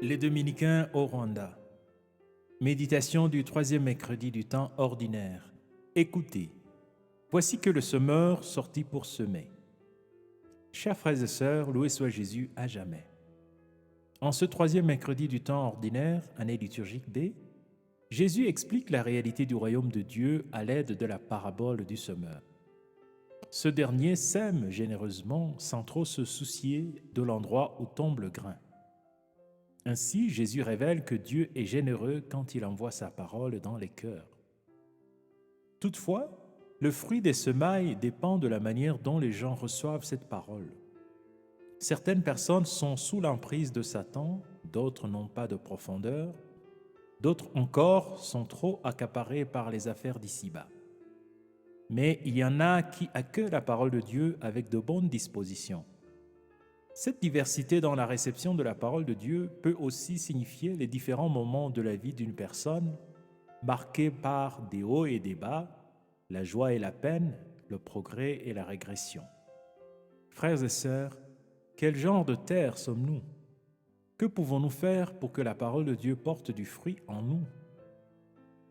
Les Dominicains au Rwanda. Méditation du troisième mercredi du temps ordinaire. Écoutez, voici que le semeur sortit pour semer. Chers frères et sœurs, loué soit Jésus à jamais. En ce troisième mercredi du temps ordinaire, année liturgique B, Jésus explique la réalité du royaume de Dieu à l'aide de la parabole du semeur. Ce dernier sème généreusement sans trop se soucier de l'endroit où tombe le grain. Ainsi, Jésus révèle que Dieu est généreux quand il envoie sa parole dans les cœurs. Toutefois, le fruit des semailles dépend de la manière dont les gens reçoivent cette parole. Certaines personnes sont sous l'emprise de Satan, d'autres n'ont pas de profondeur, d'autres encore sont trop accaparées par les affaires d'ici-bas. Mais il y en a qui accueillent la parole de Dieu avec de bonnes dispositions. Cette diversité dans la réception de la parole de Dieu peut aussi signifier les différents moments de la vie d'une personne, marqués par des hauts et des bas, la joie et la peine, le progrès et la régression. Frères et sœurs, quel genre de terre sommes-nous? Que pouvons-nous faire pour que la parole de Dieu porte du fruit en nous?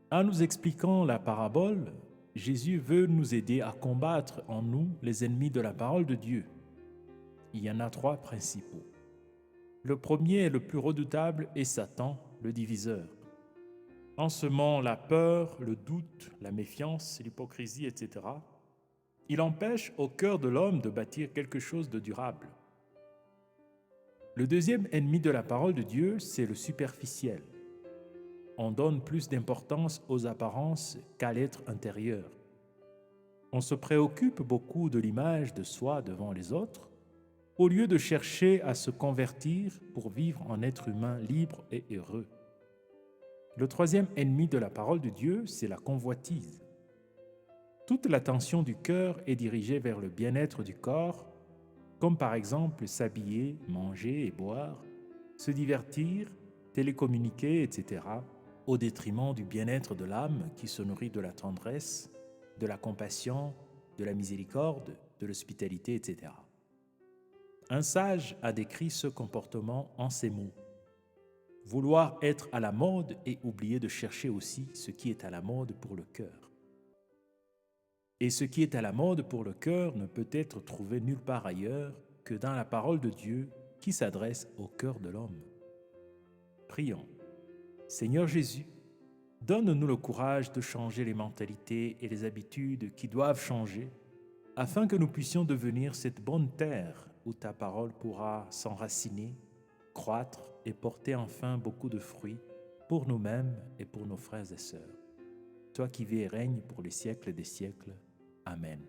En nous expliquant la parabole, Jésus veut nous aider à combattre en nous les ennemis de la parole de Dieu. Il y en a trois principaux. Le premier et le plus redoutable est Satan, le diviseur. En semant la peur, le doute, la méfiance, l'hypocrisie, etc., il empêche au cœur de l'homme de bâtir quelque chose de durable. Le deuxième ennemi de la parole de Dieu, c'est le superficiel. On donne plus d'importance aux apparences qu'à l'être intérieur. On se préoccupe beaucoup de l'image de soi devant les autres, au lieu de chercher à se convertir pour vivre en être humain libre et heureux. Le troisième ennemi de la parole de Dieu, c'est la convoitise. Toute l'attention du cœur est dirigée vers le bien-être du corps, comme par exemple s'habiller, manger et boire, se divertir, télécommuniquer, etc., au détriment du bien-être de l'âme qui se nourrit de la tendresse, de la compassion, de la miséricorde, de l'hospitalité, etc. Un sage a décrit ce comportement en ces mots. Vouloir être à la mode et oublier de chercher aussi ce qui est à la mode pour le cœur. Et ce qui est à la mode pour le cœur ne peut être trouvé nulle part ailleurs que dans la parole de Dieu qui s'adresse au cœur de l'homme. Prions. Seigneur Jésus, donne-nous le courage de changer les mentalités et les habitudes qui doivent changer afin que nous puissions devenir cette bonne terre où ta parole pourra s'enraciner, croître et porter enfin beaucoup de fruits pour nous-mêmes et pour nos frères et sœurs. Toi qui vis et règnes pour les siècles des siècles. Amen.